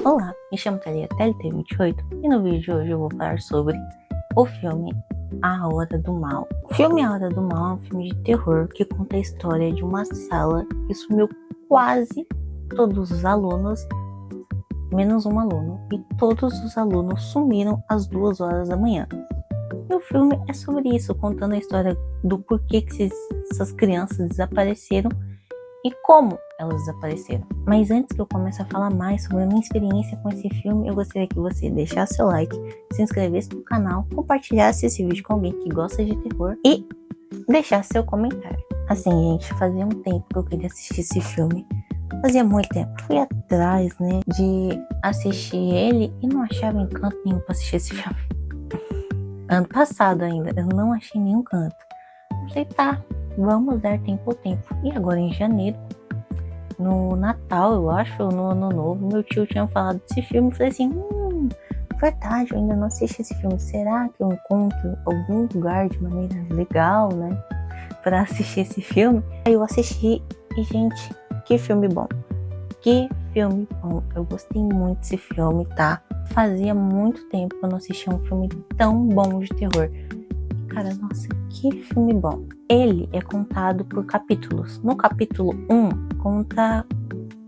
Olá, me chamo Thalia TLT28 e no vídeo de hoje eu vou falar sobre o filme A Hora do Mal. O filme A Hora do Mal é um filme de terror que conta a história de uma sala que sumiu quase todos os alunos, menos um aluno, e todos os alunos sumiram às 2 horas da manhã. E o filme é sobre isso, contando a história do porquê que essas crianças desapareceram e como elas desapareceram. Mas antes que eu comece a falar mais sobre a minha experiência com esse filme, eu gostaria que você deixasse seu like, se inscrevesse no canal, compartilhasse esse vídeo com alguém que gosta de terror e deixasse seu comentário. Assim, gente, fazia um tempo que eu queria assistir esse filme. Fazia muito tempo. Fui atrás, de assistir ele e não achava encanto nenhum pra assistir esse filme. Ano passado ainda, eu não achei nenhum canto. Falei, tá, vamos dar tempo ao tempo. E agora em janeiro, no Natal, eu acho, ou no Ano Novo, meu tio tinha falado desse filme. Eu falei assim, verdade, eu ainda não assisti esse filme. Será que eu encontro algum lugar de maneira legal, pra assistir esse filme? Aí eu assisti e, gente, que filme bom. Que filme bom. Eu gostei muito desse filme, tá? Fazia muito tempo que eu não assistia um filme tão bom de terror. Cara, nossa, que filme bom. Ele é contado por capítulos. No capítulo 1, conta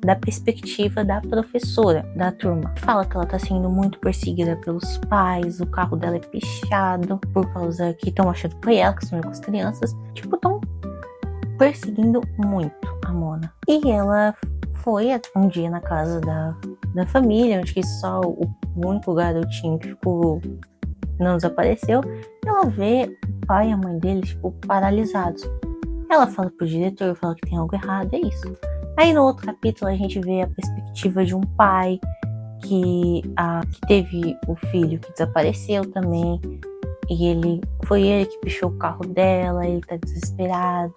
da perspectiva da professora da turma. Fala que ela tá sendo muito perseguida pelos pais, o carro dela é pichado, por causa que estão achando que foi ela que sumiu com as crianças. Tipo, estão perseguindo muito a Mona. E ela foi um dia na casa da família, onde que só o único garotinho que ficou não desapareceu. Ela vê o pai e a mãe dele, paralisados. Ela fala pro diretor, fala que tem algo errado, é isso. Aí no outro capítulo a gente vê a perspectiva de um pai que teve o filho que desapareceu também. E foi ele que pichou o carro dela, ele tá desesperado.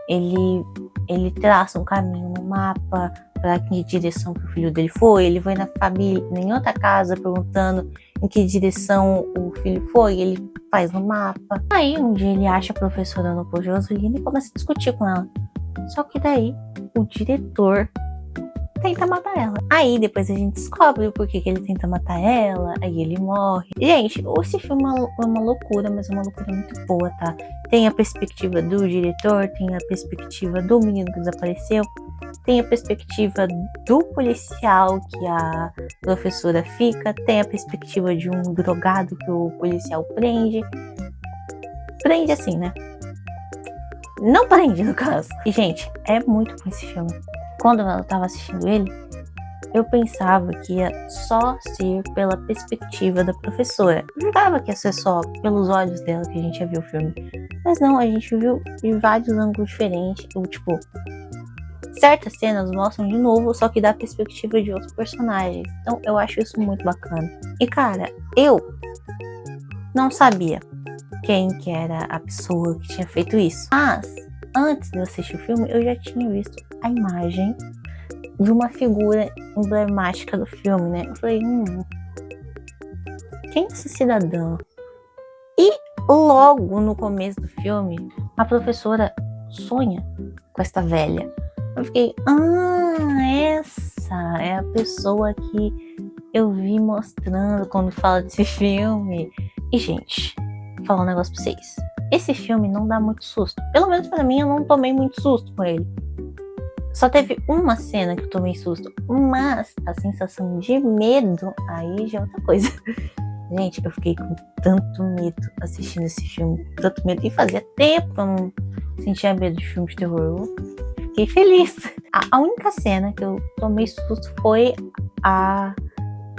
Ele traça um caminho no mapa para que direção que o filho dele foi. Ele foi na família, em outra casa, perguntando em que direção o filho foi. Ele faz no mapa. Aí um dia ele acha a professora no posto de gasolina e começa a discutir com ela. Só que daí o diretor tenta matar ela. Aí depois a gente descobre o porquê que ele tenta matar ela. Aí ele morre. Gente, esse filme é uma loucura, mas é uma loucura muito boa, tá? Tem a perspectiva do diretor, tem a perspectiva do menino que desapareceu, tem a perspectiva do policial que a professora fica, tem a perspectiva de um drogado que o policial prende. Prende assim, né? Não prende, no caso. E, gente, é muito bom esse filme. Quando eu tava assistindo ele, eu pensava que ia só ser pela perspectiva da professora. Eu jurava que ia ser só pelos olhos dela que a gente ia ver o filme. Mas não, a gente viu de vários ângulos diferentes. Certas cenas mostram de novo, só que da perspectiva de outros personagens. Então eu acho isso muito bacana. E cara, eu não sabia quem que era a pessoa que tinha feito isso. Mas, antes de eu assistir o filme, eu já tinha visto a imagem de uma figura emblemática do filme, Eu falei, quem é esse cidadão? E logo no começo do filme, a professora sonha com esta velha. Eu fiquei, essa é a pessoa que eu vi mostrando quando fala desse filme. E, gente, vou falar um negócio pra vocês. Esse filme não dá muito susto. Pelo menos pra mim, eu não tomei muito susto com ele. Só teve uma cena que eu tomei susto. Mas a sensação de medo, aí já é outra coisa. Gente, eu fiquei com tanto medo assistindo esse filme. Tanto medo. E fazia tempo que eu não sentia medo de filme de terror. Eu fiquei feliz. A única cena que eu tomei susto foi a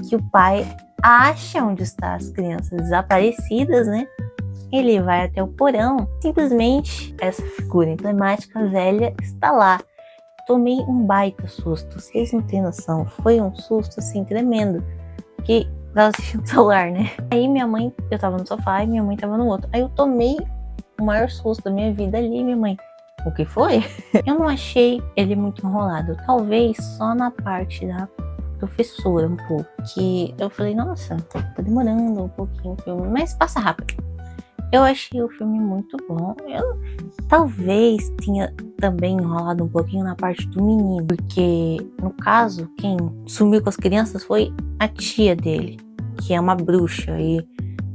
que o pai acha onde estão as crianças desaparecidas, Ele vai até o porão. Simplesmente, essa figura emblemática velha está lá. Tomei um baita susto. Vocês não têm noção. Foi um susto, assim, tremendo. Que tava assistindo o celular, Aí minha mãe, eu tava no sofá e minha mãe tava no outro. Aí eu tomei o maior susto da minha vida ali. Minha mãe, o que foi? Eu não achei ele muito enrolado. Talvez só na parte da professora, um pouco. Que eu falei, nossa, tá demorando um pouquinho o filme. Mas passa rápido. Eu achei o filme muito bom. Eu talvez tenha também enrolado um pouquinho na parte do menino, porque no caso, quem sumiu com as crianças foi a tia dele, que é uma bruxa, e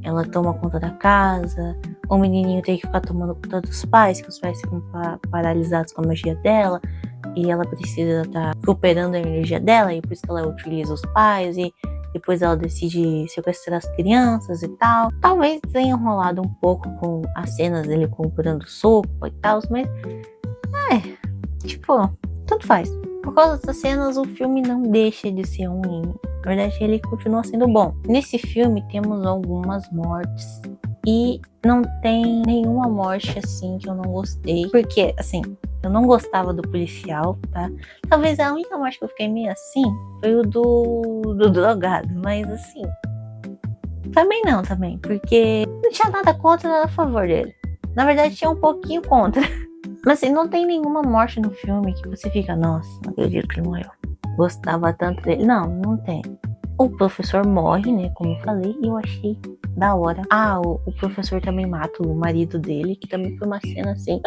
ela toma conta da casa. O menininho tem que ficar tomando conta dos pais, que os pais ficam paralisados com a magia dela, e ela precisa estar recuperando a energia dela, e por isso que ela utiliza os pais, e depois ela decide sequestrar as crianças e tal. Talvez tenha enrolado um pouco com as cenas dele comprando sopa e tal, mas tipo, tanto faz. Por causa dessas cenas, o filme não deixa de ser ruim. Na verdade, ele continua sendo bom. Nesse filme, temos algumas mortes. E não tem nenhuma morte, assim, que eu não gostei. Porque, assim, eu não gostava do policial, tá? Talvez a única morte que eu fiquei meio assim foi o do drogado. Mas, assim, também. Porque não tinha nada contra, nada a favor dele. Na verdade, tinha um pouquinho contra. Mas assim, não tem nenhuma morte no filme que você fica, nossa, não acredito que ele morreu. Gostava tanto dele. Não tem. O professor morre, né, como eu falei, e eu achei da hora. O professor também mata o marido dele, que também foi uma cena assim,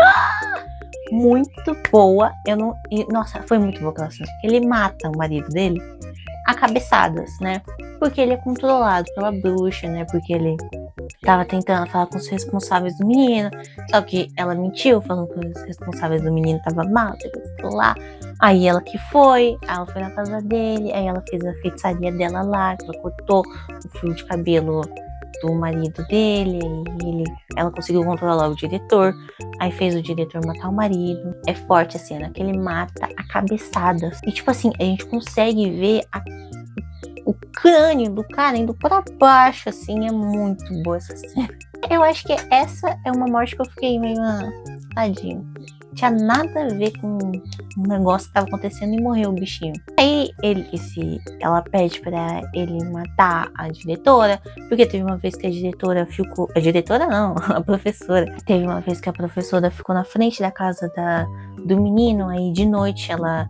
muito boa. Nossa, foi muito boa aquela cena. Ele mata o marido dele a cabeçadas, né? Porque ele é controlado pela bruxa, né? Porque ele tava tentando falar com os responsáveis do menino, só que ela mentiu, falando que os responsáveis do menino estavam mal, lá. Aí ela foi na casa dele, aí ela fez a feitiçaria dela lá, ela cortou o fio de cabelo do marido dele, e ela conseguiu controlar o diretor, aí fez o diretor matar o marido. É forte a cena, que ele mata a cabeçadas. E tipo assim, a gente consegue ver o crânio do cara indo pra baixo, assim, é muito boa essa cena. Eu acho que essa é uma morte que eu fiquei meio, tadinho. Tinha nada a ver com o negócio que tava acontecendo e morreu o bichinho. Aí ela pede pra ele matar a diretora, porque teve uma vez que a diretora ficou... A diretora não, a professora. Teve uma vez que a professora ficou na frente da casa do menino, aí de noite ela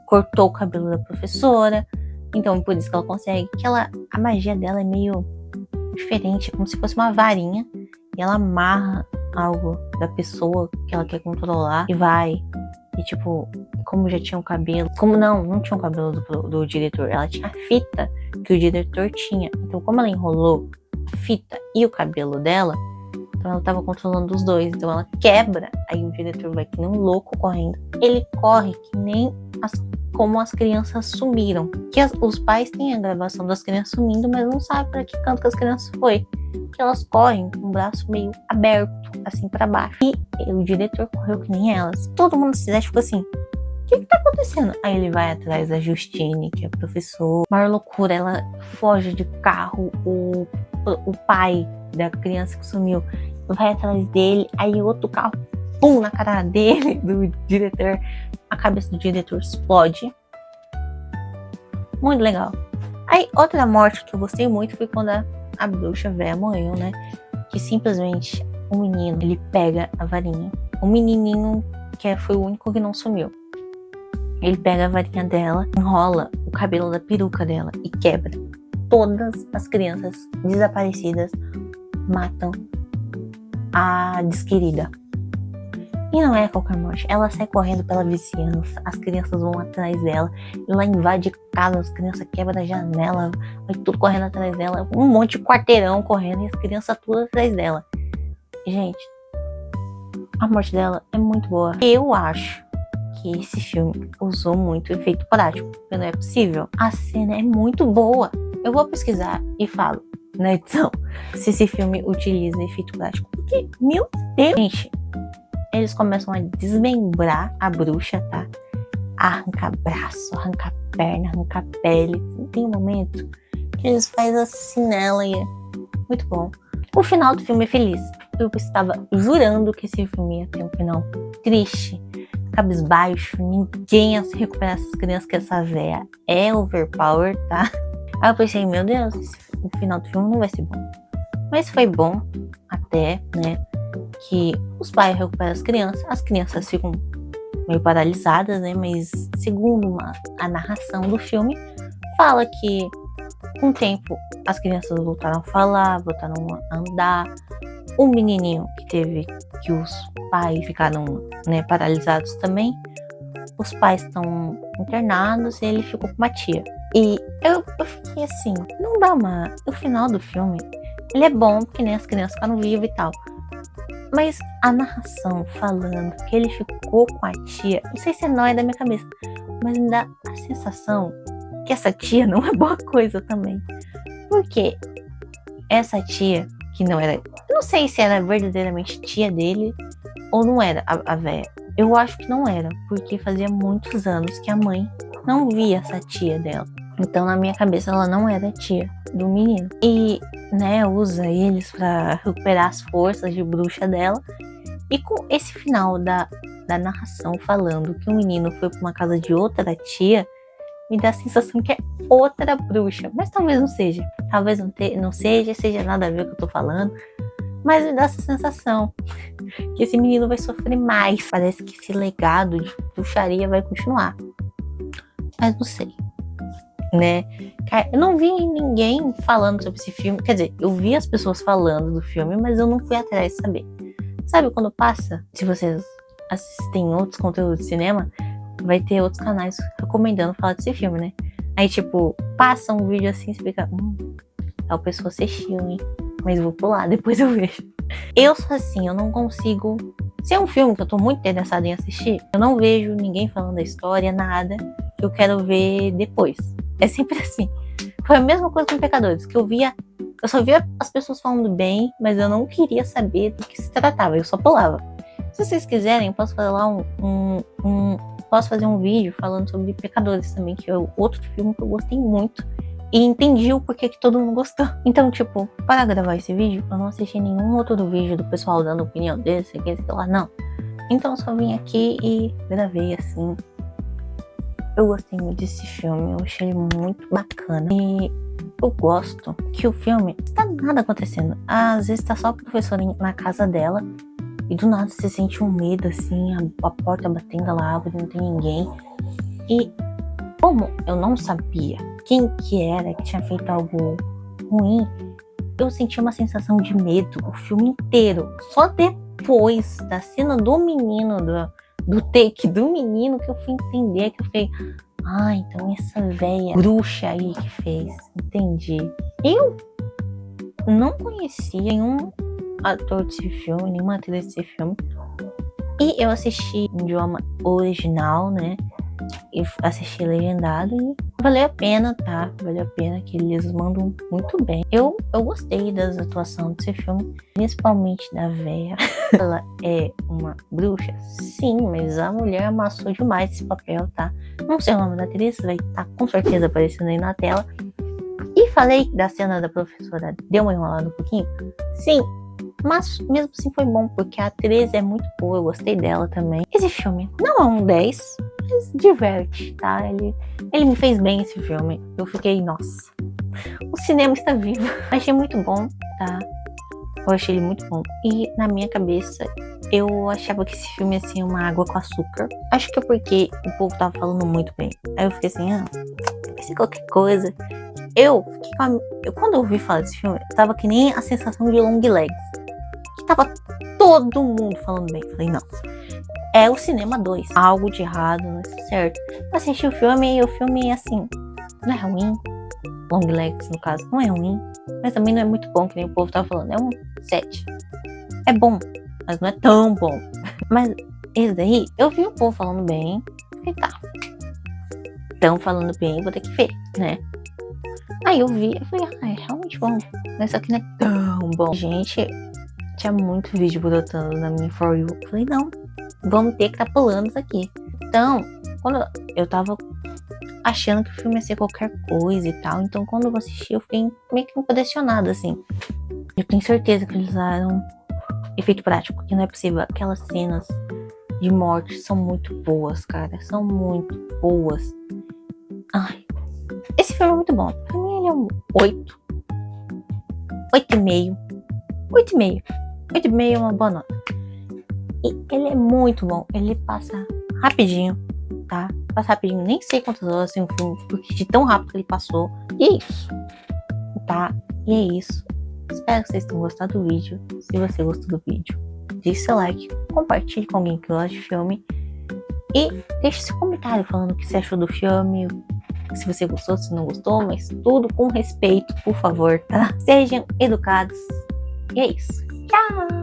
cortou o cabelo da professora. Então, por isso que ela consegue, a magia dela é meio diferente, como se fosse uma varinha, e ela amarra algo da pessoa que ela quer controlar e vai. E tipo, como já tinha o cabelo, não tinha o cabelo do diretor, ela tinha a fita que o diretor tinha. Então, como ela enrolou a fita e o cabelo dela, então ela tava controlando os dois. Então ela quebra, aí o diretor vai que nem um louco correndo. Ele corre que nem como as crianças sumiram. Que os pais têm a gravação das crianças sumindo, mas não sabem para que canto que as crianças foi. Que elas correm com o braço meio aberto, assim para baixo. E o diretor correu que nem elas. Todo mundo se cidade ficou assim, o que tá acontecendo? Aí ele vai atrás da Justine, que é professor. Maior loucura, ela foge de carro. O pai da criança que sumiu vai atrás dele. Aí outro carro, pum, na cara dele, do diretor. A cabeça do diretor explode. Muito legal. Aí, outra morte que eu gostei muito foi quando a bruxa velha morreu, né? Que simplesmente o menino, ele pega a varinha. O menininho, foi o único que não sumiu. Ele pega a varinha dela, enrola o cabelo da peruca dela e quebra. Todas as crianças desaparecidas matam a desquerida. E não é qualquer morte. Ela sai correndo pela vizinhança, as crianças vão atrás dela, ela invade casa, as crianças quebram a janela, vai tudo correndo atrás dela, um monte de quarteirão correndo e as crianças tudo atrás dela. Gente, a morte dela é muito boa. Eu acho que esse filme usou muito efeito prático, porque não é possível. A cena é muito boa. Eu vou pesquisar e falo na edição se esse filme utiliza efeito prático, porque, meu Deus, gente, eles começam a desmembrar a bruxa, tá? Arranca braço, arranca perna, arranca pele. Tem um momento que eles fazem assim nela e é muito bom. O final do filme é feliz. Eu estava jurando que esse filme ia ter um final triste, cabisbaixo, ninguém ia se recuperar essas crianças, que essa véia é overpower, tá? Aí eu pensei, meu Deus, o final do filme não vai ser bom. Mas foi bom até, né? Que os pais recuperam as crianças ficam meio paralisadas, né? Mas segundo a narração do filme, fala que com o tempo as crianças voltaram a falar, voltaram a andar. O menininho que os pais ficaram, né, paralisados também. Os pais estão internados e ele ficou com uma tia. E eu fiquei assim, não dá uma... O final do filme, ele é bom, porque nem as crianças ficaram vivas e tal. Mas a narração falando que ele ficou com a tia, não sei se é nóia da minha cabeça, mas me dá a sensação que essa tia não é boa coisa também. Porque essa tia, que não era... Não sei se era verdadeiramente tia dele ou não era a véia. Eu acho que não era, porque fazia muitos anos que a mãe não via essa tia dela. Então, na minha cabeça, ela não era tia do menino. E, né, usa eles pra recuperar as forças de bruxa dela. E com esse final da narração falando que o menino foi pra uma casa de outra tia, me dá a sensação que é outra bruxa. Mas talvez não seja. Talvez não seja nada a ver com o que eu tô falando. Mas me dá essa sensação que esse menino vai sofrer mais. Parece que esse legado de bruxaria vai continuar. Mas não sei, né? Eu não vi ninguém falando sobre esse filme. Quer dizer, eu vi as pessoas falando do filme, mas eu não fui atrás de saber. Sabe quando passa? Se vocês assistem outros conteúdos de cinema, vai ter outros canais recomendando falar desse filme, né? Aí, tipo, passa um vídeo assim, você fica... tal pessoa assistiu, hein? Mas eu vou pular, depois eu vejo. Eu sou assim, eu não consigo... Se é um filme que eu tô muito interessada em assistir, eu não vejo ninguém falando da história, nada. Eu quero ver depois. É sempre assim. Foi a mesma coisa com Pecadores, que eu só via as pessoas falando bem, mas eu não queria saber do que se tratava, eu só pulava. Se vocês quiserem, eu posso fazer lá posso fazer um vídeo falando sobre Pecadores também, que é outro filme que eu gostei muito. E entendi o porquê que todo mundo gostou. Então, tipo, para gravar esse vídeo, eu não assisti nenhum outro vídeo do pessoal dando opinião desse, sei lá, não. Então eu só vim aqui e gravei assim. Eu gostei muito desse filme, eu achei ele muito bacana. E eu gosto que o filme não tá nada acontecendo. Às vezes tá só a professora na casa dela e do nada você sente um medo assim, a porta batendo, ela abre, não tem ninguém. E como eu não sabia quem que era que tinha feito algo ruim, eu senti uma sensação de medo o filme inteiro. Só depois da cena do menino, do take do menino, que eu fui entender, que eu fiquei... então essa véia bruxa aí que fez. Entendi. Eu não conhecia nenhum ator desse filme, nenhuma atriz desse filme. E eu assisti em idioma original, né? E assisti legendado e valeu a pena, tá? Valeu a pena, que eles mandam muito bem. Eu gostei das atuações desse filme, principalmente da véia. Ela é uma bruxa? Sim, mas a mulher amassou demais esse papel, tá? Não sei o nome da atriz, vai estar com certeza aparecendo aí na tela. E falei da cena da professora, deu uma enrolada um pouquinho? Sim, mas mesmo assim foi bom, porque a atriz é muito boa, eu gostei dela também. Esse filme não é um 10, mas diverte, tá? Ele me fez bem, esse filme. Eu fiquei, nossa, o cinema está vivo. Achei muito bom, tá? Eu achei ele muito bom. E na minha cabeça, eu achava que esse filme ia ser uma água com açúcar. Acho que é porque o povo tava falando muito bem. Aí eu fiquei assim, vai ser qualquer coisa. Quando eu ouvi falar desse filme, eu tava que nem a sensação de Long Legs. Que tava todo mundo falando bem. Eu falei, não. É o cinema 2. Algo de errado, não é certo. Eu assisti o filme e o filme, assim, não é ruim. Long Legs, no caso, não é ruim. Mas também não é muito bom, que nem o povo tava falando. É um 7. É bom, mas não é tão bom. Mas esse daí, eu vi o povo falando bem. E tá. Estão falando bem, vou ter que ver, né? Aí eu vi, eu falei, é realmente bom. Mas só que não é tão bom. Gente, tinha muito vídeo brotando na minha For You. Eu falei, não, vamos ter que tá pulando isso aqui. Então, quando eu tava achando que o filme ia ser qualquer coisa e tal, então quando eu assisti, eu fiquei meio que impressionada, assim. Eu tenho certeza que eles usaram efeito prático, porque não é possível. Aquelas cenas de morte são muito boas, cara. São muito boas. Esse filme é muito bom. Pra mim ele é um 8. 8,5. 8,5. 8,5 é uma boa nota. E ele é muito bom. Ele passa rapidinho, tá? Passa rapidinho. Nem sei quantas horas tem um filme, porque de tão rápido que ele passou. E é isso. Tá? E é isso. Espero que vocês tenham gostado do vídeo. Se você gostou do vídeo, deixe seu like, compartilhe com alguém que gosta de filme e deixe seu comentário falando o que você achou do filme, se você gostou, se não gostou, mas tudo com respeito, por favor, tá? Sejam educados. E é isso. Tchau!